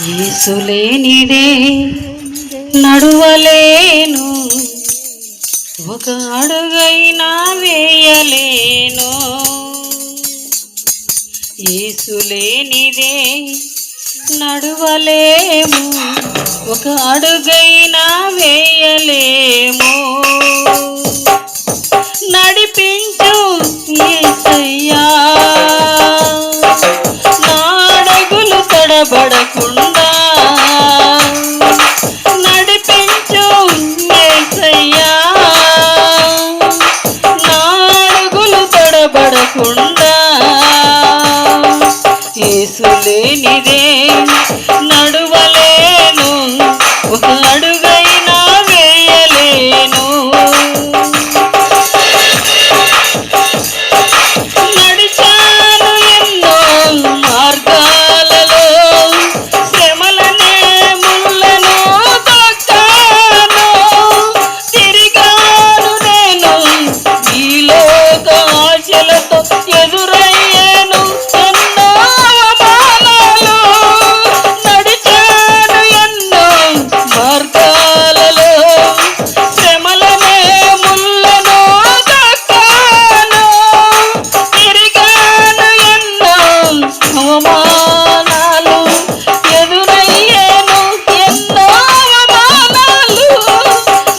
యేసు లేనిదే నడువలేను, ఒక అడుగైనా వేయలేను. యేసు లేనిదే నడువలేము, ఒక అడుగైనా వేయలేము. నడిపించు యేసయ్యా, నా అడుగులు తడబడకుండా. నడిపించు యేసయ్యా, నా అడుగులు తడబడకుండా. యేసు లేనిదే నడువలేను, ఒక అడుగైనా వేయలేను. నడిచాను ఎన్నో మార్గాలలో, శ్రమలనే ముళ్ళను తొక్కాను. తిరిగాను నేను ఈ లోక ఆశలతో, ఎదురయ్యాను ఎన్నో అవమానాలు. నడిచాను ఎన్నో మార్గాలలో, శ్రమలనే ముళ్ళను తొక్కాను. తిరిగాను ఎన్నో అవమానాలు, ఎదురయ్యాను ఎన్నో అవమానాలు.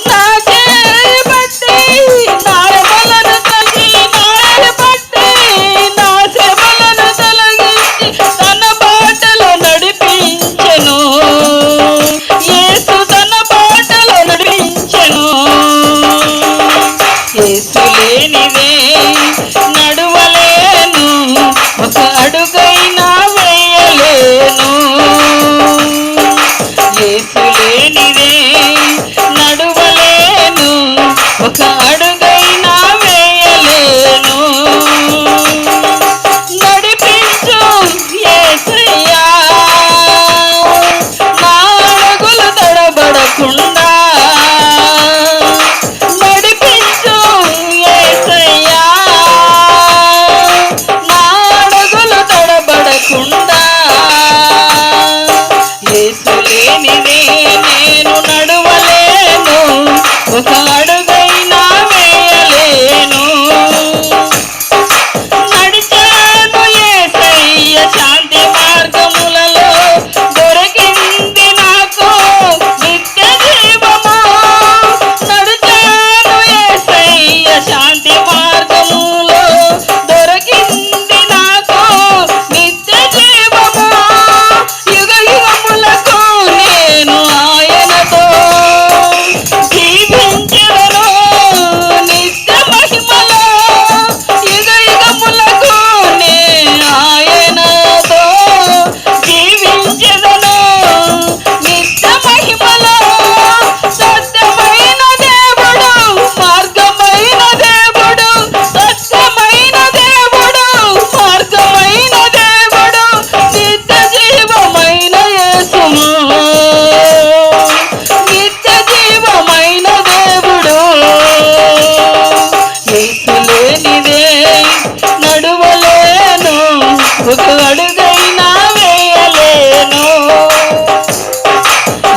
నా చేయబట్టి నా శ్రమలను తొలగించి తన బాటలో నడిపించెను. యేసు తన బాటలో నడిపించెను. యేసు లేనిదే నడువలేను, ఒక అడుగైనా వేయలేను. యేసు లేనిదే నడువలేను, ఒక అడుగైనా వేయలేను. నడిపించు యేసయ్యా, నా అడుగులు తడబడకుండా. నడిపించు యేసయ్యా, నా అడుగులు తడబడకుండా. యేసు లేనిదే నేను నడువలేను, ఒక అడుగైనా వేయలేను. నడిచాను యేసయ్య శాంతి మార్గములలో, దొరికింది నాకు నిత్య జీవము. నడిచాను యేసయ్య శాంతి మార్గములో, దొరికింది నాకు నిత్య జీవము. యుగ యుగములకు నేను ఆయనతో జీవించెదను నిత్య మహిమలో. యుగ యుగములకు నే ఆయనతో జీవించెదను నిత్య మహిమలో. సత్యమైన దేవుడు, మార్గమైన దేవుడు, సత్యమైన దేవుడు, మార్గమైన దేవుడు, నిత్య జీవమైన యేసును, నిత్య జీవమైన దేవుడు. యేసు లేనిదే నడువలేను, ఒక అడుగైనా వేయలేను.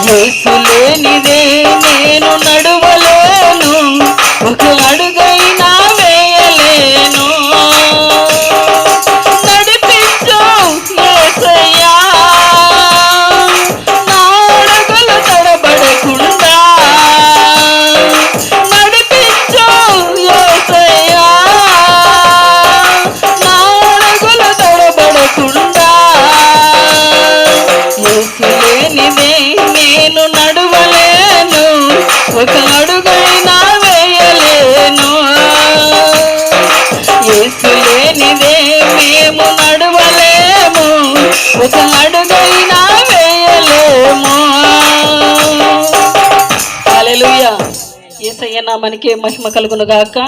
యేసు లేనిదే నేను నడువలేను, ఒక అడుగైనా వేయలేను. నడిపించు యేసయ్యా, నా అడుగులు తడబడకుండా. నడిపించు యేసయ్యా, నా అడుగులు తడబడకుండా. యేసు లేనిదే నేను నడువలేను, ఒక అడుగైనా వేయలేను. యేసు లేనిదే మేము నడువలేము, ఒక అడుగైనా వేయలేము. హల్లెలూయా. యేసయ్య నామానికే మహిమ కలుగును గాక.